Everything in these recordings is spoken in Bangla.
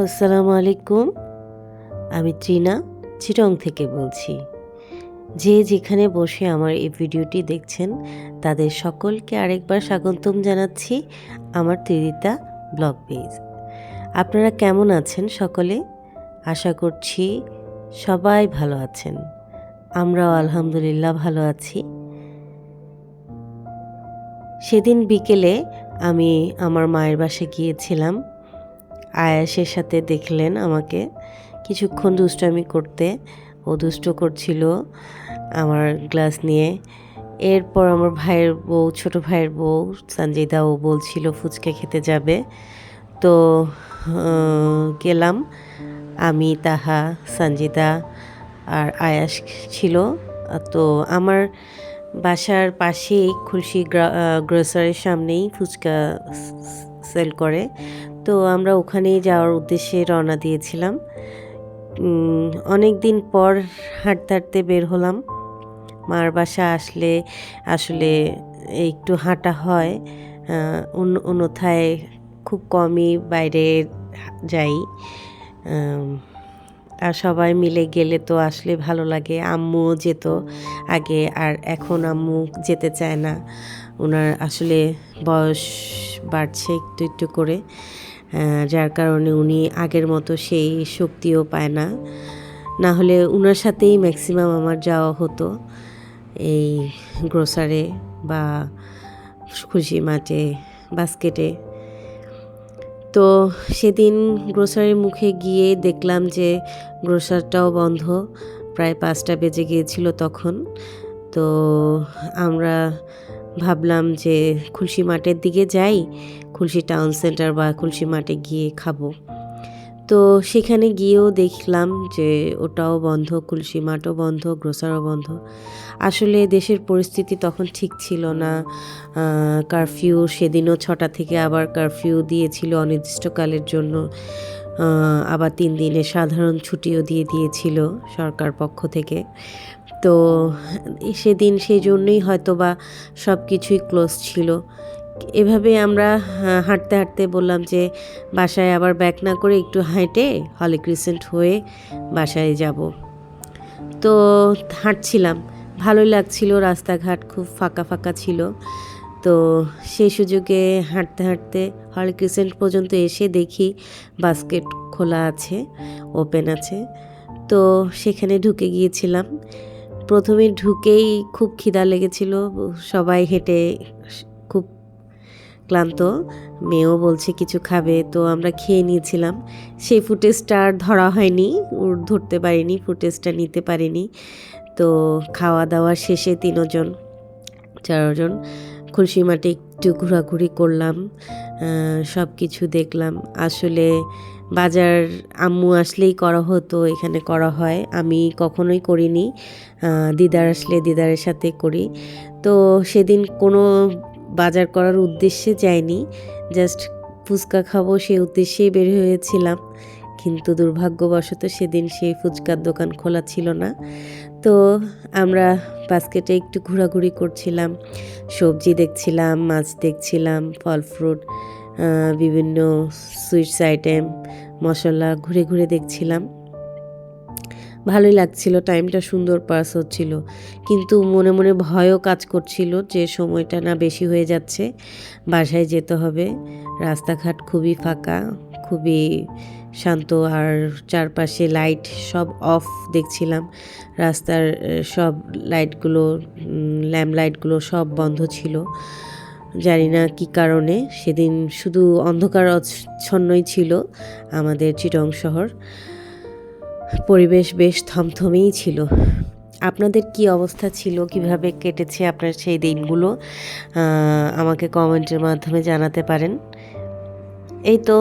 আসসালামু আলাইকুম। আমি ত্রিনা চিটং থেকে বলছি। যে যেখানে বসে আমার এই ভিডিওটি দেখছেন তাদের সকলকে আরেকবার স্বাগতম জানাচ্ছি আমার ত্রিদিতা ব্লগ পেজ। আপনারা কেমন আছেন সকলে? আশা করছি সবাই ভালো আছেন। আমরাও আলহামদুলিল্লাহ ভালো আছি। সেদিন বিকেলে আমি আমার মায়ের বাসায় গিয়েছিলাম। আয়াসের সাথে দেখলেন আমাকে কিছুক্ষণ দুষ্টামি করতে। ও দুষ্ট করছিল আমার গ্লাস নিয়ে। এরপর আমার ভাইয়ের বউ, ছোট ভাইয়ের বউ সঞ্জিদা, ও বলছিল ফুচকা খেতে যাবে। তো গেলাম। আমি, তাহা, সঞ্জিদা আর আয়াস ছিল। তো আমার বাসার পাশেই খুলশি গ্রোসারির সামনেই ফুচকা সেল করে। তো আমরা ওখানেই যাওয়ার উদ্দেশ্যে রওনা দিয়েছিলাম। অনেক দিন পর হাঁটতে হাঁটতে বের হলাম। মার বাসা আসলে আসলে একটু হাঁটা হয়, অন্যথায় খুব কমই বাইরে যাই। আর সবাই মিলে গেলে তো আসলে ভালো লাগে। আম্মুও যেত আগে, আর এখন আম্মু যেতে চায় না। ওনার আসলে বয়স বাড়ছে একটু একটু করে, যার কারণে উনি আগের মতো সেই শক্তিও পায় না। না হলে ওনার সাথেই ম্যাক্সিমাম আমার যাওয়া হতো এই গ্রোসারে বা খুশি মাঠে, বাস্কেটে। তো সেদিন গ্রোসারির মুখে গিয়ে দেখলাম যে গ্রোসারটাও বন্ধ। প্রায় 5টা বেজে গিয়েছিল তখন। তো আমরা ভাবলাম যে খুলশি মাঠের দিকে যাই, খুলশি টাউন সেন্টার বা খুলশি মাঠে গিয়ে খাবো। তো সেখানে গিয়েও দেখলাম যে ওটাও বন্ধ, খুলশি মাঠও বন্ধ, গ্রোসারও বন্ধ। আসলে দেশের পরিস্থিতি তখন ঠিক ছিল না। কারফিউ সেদিনও 6টা থেকে আবার কারফিউ দিয়েছিল অনির্দিষ্টকালের জন্য। আবার 3 দিনের সাধারণ ছুটিও দিয়েছিল সরকার পক্ষ থেকে। তো সেদিন সেই জন্যই হয়তো বা সব কিছুই ক্লোজ ছিল। এভাবে আমরা হাঁটতে হাঁটতে বললাম যে বাসায় আবার ব্যাক না করে একটু হেঁটে হলি ক্রিসেন্ট হয়ে বাসায় যাব। তো হাঁটছিলাম, ভালোই লাগছিল, রাস্তাঘাট খুব ফাঁকা ফাঁকা ছিল। তো সেই সুযোগে হাঁটতে হাঁটতে হলি ক্রিসেন্ট পর্যন্ত এসে দেখি বাস্কেট খোলা আছে, ওপেন আছে। তো সেখানে ঢুকে গিয়েছিলাম। প্রথমে ঢুকেই খুব খিদা লেগেছিল, সবাই হেঁটে খুব ক্লান্ত। মেয়েও বলছে কিছু খাবে, তো আমরা খেয়ে নিয়েছিলাম। সেই ফুটেজটা আর ধরা হয়নি, ধরতে পারিনি, ফুটেজটা নিতে পারিনি। তো খাওয়া দাওয়া শেষে 4জন খুলশি মাঠে একটু ঘোরাঘুরি করলাম, সব কিছু দেখলাম। আসলে বাজার আম্মু আসলেই করা হতো, এখানে করা হয়, আমি কখনোই করিনি। দিদার আসলে দিদারের সাথে করি। তো সেদিন কোনো বাজার করার উদ্দেশ্যে যাইনি, জাস্ট ফুচকা খাবো সেই উদ্দেশ্যেই বের হয়েছিলাম। কিন্তু দুর্ভাগ্যবশত সেদিন সেই ফুচকার দোকান খোলা ছিল না। তো আমরা বাস্কেটে একটু ঘোরাঘুরি করছিলাম, সবজি দেখছিলাম, মাছ দেখছিলাম, ফল ফ্রুট, বিভিন্ন সুইটস আইটেম, মশলা ঘুরে ঘুরে দেখছিলাম। ভালোই লাগছিল, টাইমটা সুন্দর পাস হচ্ছিল। কিন্তু মনে মনে ভয়ও কাজ করছিল যে সময়টা না বেশি হয়ে যাচ্ছে, বাসায় যেতে হবে। রাস্তাঘাট খুবই ফাঁকা, খুবই শান্ত, আর চারপাশে লাইট সব অফ দেখছিলাম। রাস্তার সব লাইটগুলো, ল্যাম্প লাইটগুলো সব বন্ধ ছিল। জানি না কী কারণে সেদিন শুধু অন্ধকার আচ্ছন্নই ছিল আমাদের চিটং শহর। পরিবেশ বেশ থমথমেই ছিল। আপনাদের কি অবস্থা ছিল, কিভাবে কেটেছে আপনার সেই দিনগুলো, আমাকে কমেন্টের মাধ্যমে জানাতে পারেন। এই তো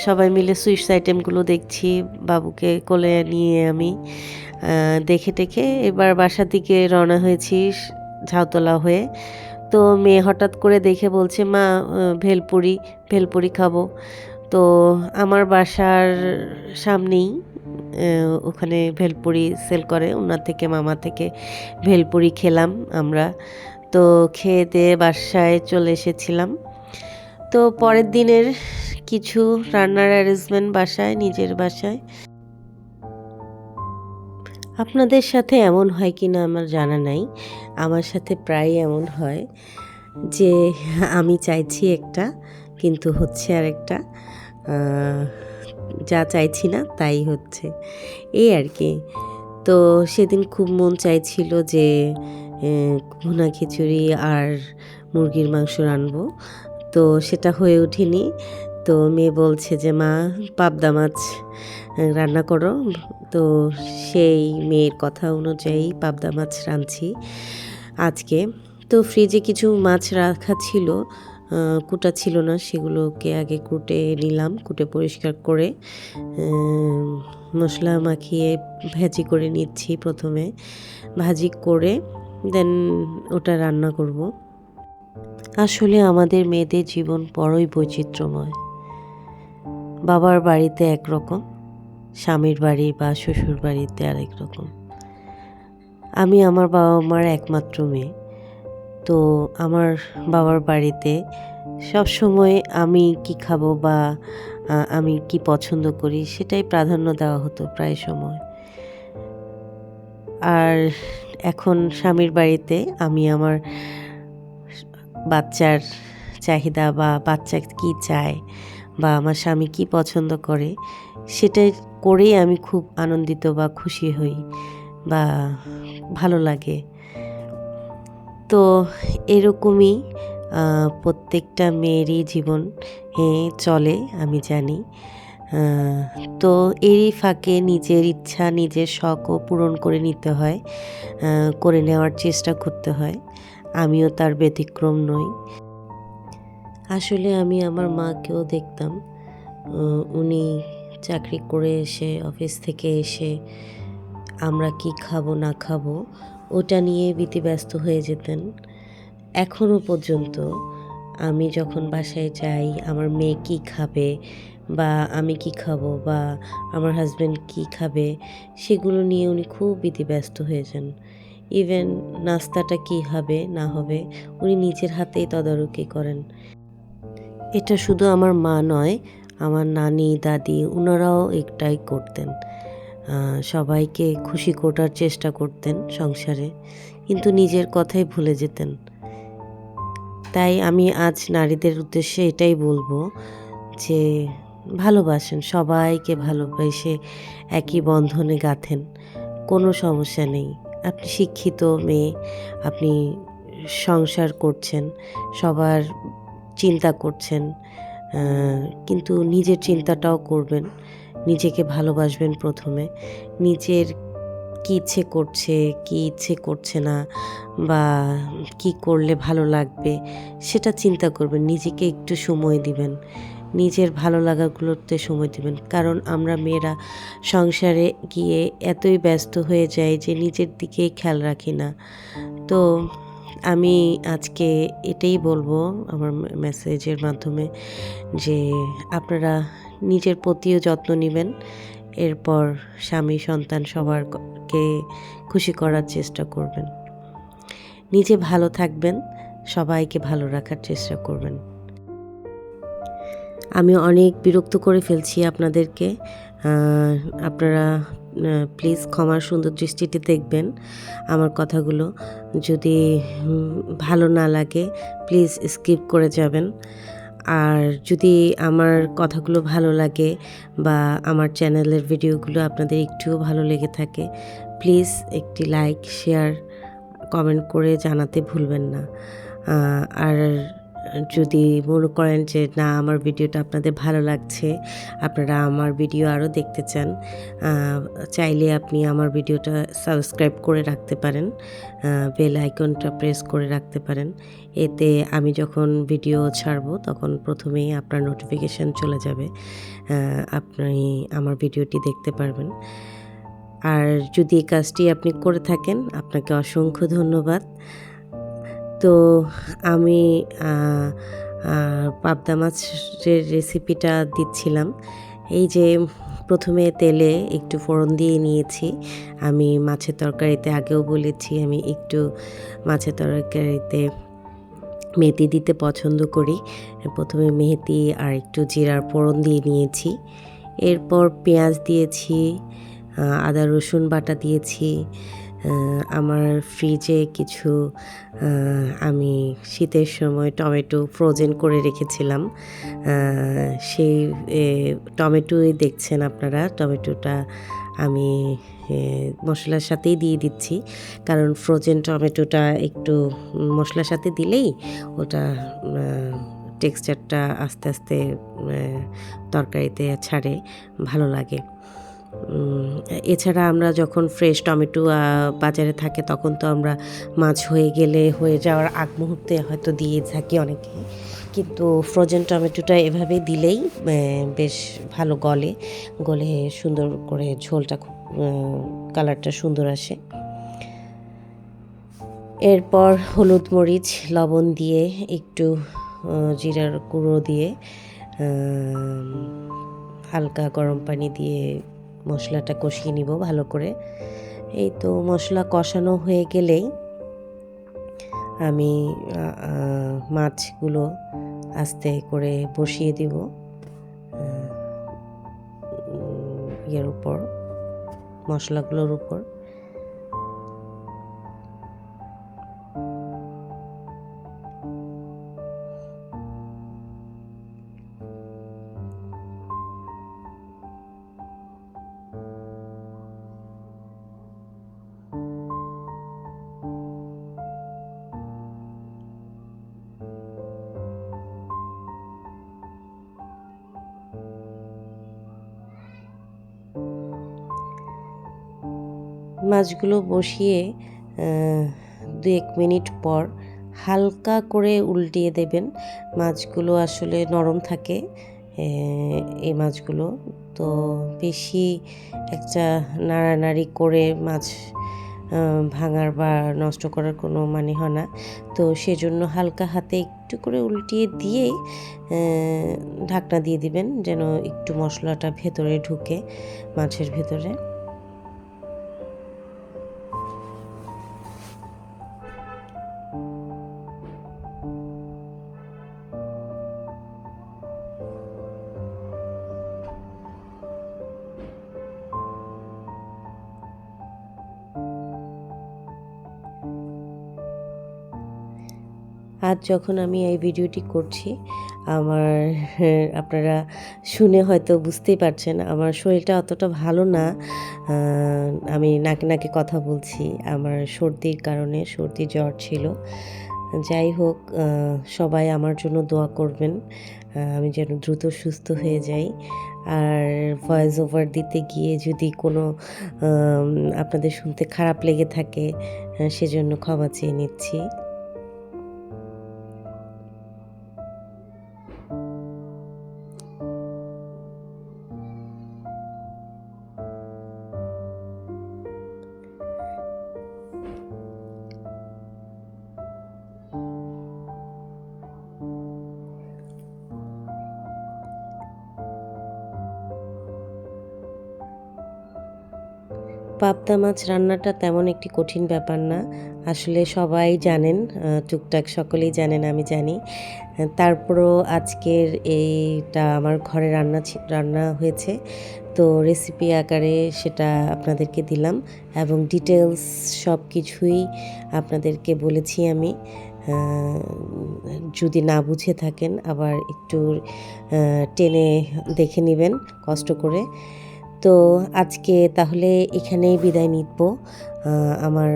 সবাই মিলে সুইটস আইটেমগুলো দেখছি, বাবুকে কোলে নিয়ে আমি দেখে টেখে এবার বাসার দিকে রওনা হয়েছি ঝাউতলা হয়ে। তো মেয়ে হঠাৎ করে দেখে বলছে, মা ভেলপুরি খাবো। তো আমার বাসার সামনেই ওখানে ভেলপুরি সেল করে, ওনার থেকে, মামা থেকে ভেলপুরি খেলাম আমরা। তো খেয়ে দিয়ে বাসায় চলে এসেছিলাম। তো পরের দিনের কিছু রান্নার অ্যারেঞ্জমেন্ট নিজের বাসায়। আপনাদের সাথে এমন হয় কি না আমার জানা নাই, আমার সাথে প্রায় এমন হয় যে আমি চাইছি একটা কিন্তু হচ্ছে আরেকটা, যা চাইছি না তাই হচ্ছে, এই আর কি। তো সেদিন খুব মন চাইছিল যে ভুনা খিচুড়ি আর মুরগির মাংস রানবো, তো সেটা হয়ে ওঠেনি। তো মেয়ে বলছে যে মা পাবদা মাছ রান্না করো, তো সেই মেয়ের কথা অনুযায়ী পাবদা মাছ রাঁধছি আজকে। তো ফ্রিজে কিছু মাছ রাখা ছিল, কুটা ছিল না, সেগুলোকে আগে কুটে নিলাম, কুটে পরিষ্কার করে মশলা মাখিয়ে ভাজি করে নিচ্ছি। প্রথমে ভাজি করে দেন ওটা রান্না করব। আসলে আমাদের মেয়েদের জীবন বড়ই বৈচিত্র্যময়। বাবার বাড়িতে একরকম, স্বামীর বাড়ি বা শ্বশুর বাড়িতে আরেক রকম। আমি আমার বাবা মার একমাত্র মেয়ে, তো আমার বাবার বাড়িতে সব সময় আমি কি খাবো বা আমি কি পছন্দ করি সেটাই প্রাধান্য দেওয়া হতো প্রায় সময়। আর এখন স্বামীর বাড়িতে আমি আমার বাচ্চার চাহিদা বা বাচ্চা কি চায় বা আমার স্বামী কি পছন্দ করে সেটাই করেই আমি খুব আনন্দিত বা খুশি হই বা ভালো লাগে। তো এরকমই প্রত্যেকটা মেয়েরই জীবন চলে আমি জানি। তো এরই ফাঁকে নিজের ইচ্ছা নিজের শখও পূরণ করে নিতে হয়, করে নেওয়ার চেষ্টা করতে হয়। আমিও তার ব্যতিক্রম নই। আসলে আমি আমার মাকেও দেখতাম, উনি চাকরি করে এসে অফিস থেকে এসে আমরা কি খাবো না খাবো ওটা নিয়ে ব্যস্ত হয়ে যেতেন। এখনও পর্যন্ত আমি যখন বাসায় যাই আমার মেয়ে কি খাবে বা আমি কি খাবো বা আমার হাজব্যান্ড কি খাবে সেগুলো নিয়ে উনি খুব ব্যস্ত হয়ে যান। ইভেন নাস্তাটা কি হবে না হবে উনি নিজের হাতেই তদারকি করেন। এটা শুধু আমার মা নয়, আমার নানি দাদি ওনারাও এটাই করতেন। সবাইকে খুশি করার চেষ্টা করতেন সংসারে, কিন্তু নিজের কথাই ভুলে যেতেন। তাই আমি আজ নারীদের উদ্দেশ্যে এটাই বলবো যে ভালোবাসেন, সবাইকে ভালোবেসে একই বন্ধনে গাঁথেন, কোনো সমস্যা নেই। আপনি শিক্ষিত মেয়ে, আপনি সংসার করছেন, সবার চিন্তা করছেন, কিন্তু নিজের চিন্তাটাও করবেন, নিজেকে ভালোবাসবেন প্রথমে। নিজের কী ইচ্ছে করছে কী ইচ্ছে করছে না বা কি করলে ভালো লাগবে সেটা চিন্তা করবেন, নিজেকে একটু সময় দিবেন, নিজের ভালো লাগাগুলোতে সময় দিবেন। কারণ আমরা মেয়েরা সংসারে গিয়ে এতই ব্যস্ত হয়ে যাই যে নিজের দিকেই খেয়াল রাখি না। তো আমি আজকে এটাই বলবো আমার মেসেজের মাধ্যমে যে আপনারা নিজের প্রতিও যত্ন নেবেন, এরপর স্বামী সন্তান সবারকে খুশি করার চেষ্টা করবেন। নিজে ভালো থাকবেন, সবাইকে ভালো রাখার চেষ্টা করবেন। আমি অনেক বিরক্ত করে ফেলছি আপনাদেরকে, আপনারা প্লিজ ক্ষমার সুন্দর দৃষ্টিতে দেখবেন আমার কথাগুলো। যদি ভালো না লাগে প্লিজ স্কিপ করে যাবেন। আর যদি আমার কথাগুলো ভালো লাগে বা আমার চ্যানেলের ভিডিওগুলো আপনাদের একটুও ভালো লেগে থাকে প্লিজ একটি লাইক শেয়ার কমেন্ট করে জানাতে ভুলবেন না। আর যদি মনে করেন যে না আমার ভিডিওটা আপনাদের ভালো লাগছে, আপনারা আমার ভিডিও আরও দেখতে চান, চাইলে আপনি আমার ভিডিওটা সাবস্ক্রাইব করে রাখতে পারেন, বেল আইকনটা প্রেস করে রাখতে পারেন। এতে আমি যখন ভিডিও ছাড়বো তখন প্রথমেই আপনার নোটিফিকেশান চলে যাবে, আপনি আমার ভিডিওটি দেখতে পারবেন। আর যদি এই কাজটি আপনি করে থাকেন আপনাকে অসংখ্য ধন্যবাদ। তো আমি পাবদা মাছের রেসিপিটা দিচ্ছিলাম। এই যে প্রথমে তেলে একটু ফোড়ন দিয়ে নিয়েছি। আমি মাছের তরকারিতে আগেও বলেছি আমি একটু মাছের তরকারিতে মেথি দিতে পছন্দ করি। প্রথমে মেথি আর একটু জিরার ফোড়ন দিয়ে নিয়েছি। এরপর পেঁয়াজ দিয়েছি, আদা রসুন বাটা দিয়েছি। আমার ফ্রিজে কিছু আমি শীতের সময় টমেটো ফ্রোজেন করে রেখেছিলাম। সেই টমেটোই দেখছেন আপনারা, টমেটোটা আমি মশলার সাথেই দিয়ে দিচ্ছি, কারণ ফ্রোজেন টমেটোটা একটু মশলার সাথে দিলেই ওটা টেক্সচারটা আস্তে আস্তে তরকারিতে ছাড়ে, ভালো লাগে। এছাড়া আমরা যখন ফ্রেশ টমেটো বাজারে থাকে তখন তো আমরা মাছ হয়ে গেলে হয়ে যাওয়ার আগ মুহূর্তে হয়তো দিয়ে থাকি অনেকে, কিন্তু ফ্রোজেন টমেটোটা এভাবে দিলেই বেশ ভালো গলে সুন্দর করে ঝোলটা খুব কালারটা সুন্দর আসে। এরপর হলুদ মরিচ লবণ দিয়ে একটু জিরার গুঁড়ো দিয়ে হালকা গরম পানি দিয়ে মশলাটা কষিয়ে নিব ভালো করে। এই তো মশলা কষানো হয়ে গেলেই আমি মাছগুলো আস্তে করে বসিয়ে দিব ইয়ের উপর, মশলাগুলোর উপর। মাছগুলো বসিয়ে 2-1 মিনিট পর হালকা করে উল্টিয়ে দেবেন। মাছগুলো আসলে নরম থাকে এই মাছগুলো, তো বেশি একটা নাড়ানাড়ি করে মাছ ভাঙার বা নষ্ট করার কোনো মানে হয় না। তো সেজন্য হালকা হাতে একটু করে উল্টিয়ে দিয়েই ঢাকনা দিয়ে দিবেন, যেন একটু মশলাটা ভেতরে ঢুকে মাছের ভেতরে। আজ যখন আমি এই ভিডিওটি করছি, আপনারা শুনে হয়তো বুঝতেই পারছেন আমার শরীরটা অতটা ভালো না। আমি নাকে নাকে কথা বলছি, আমার সর্দির কারণে, সর্দি জ্বর ছিল। যাই হোক, সবাই আমার জন্য দোয়া করবেন আমি যেন দ্রুত সুস্থ হয়ে যাই। আর ভয়েস ওভার দিতে গিয়ে যদি কোনো আপনাদের শুনতে খারাপ লেগে থাকে, সেজন্য ক্ষমা চেয়ে নিচ্ছি। পাবদা মাছ রান্নাটা তেমন একটি কঠিন ব্যাপার না, আসলে সবাই জানেন, টুকটাক সকলেই জানেন, আমি জানি। তারপরও আজকের এইটা আমার ঘরে রান্না হয়েছে, তো রেসিপি আকারে সেটা আপনাদেরকে দিলাম এবং ডিটেলস সব কিছুই আপনাদেরকে বলেছি আমি। যদি না বুঝে থাকেন আবার একটু টেনে দেখে নেবেন কষ্ট করে। তো আজকে তাহলে এখানেই বিদায় নিব। আমার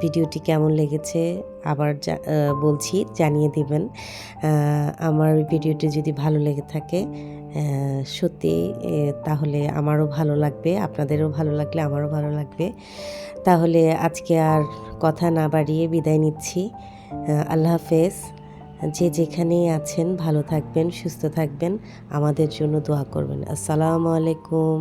ভিডিওটি কেমন লেগেছে আবার বলছি, জানিয়ে দিবেন। আমার ভিডিওটি যদি ভালো লেগে থাকে সত্যি, তাহলে আমারও ভালো লাগবে, আপনাদেরও ভালো লাগলে আমারও ভালো লাগবে। তাহলে আজকে আর কথা না বাড়িয়ে বিদায় নিচ্ছি। আল্লাহ হাফেজ। যে যেখানেই আছেন ভালো থাকবেন, সুস্থ থাকবেন, আমাদের জন্য দোয়া করবেন। আসসালামু আলাইকুম।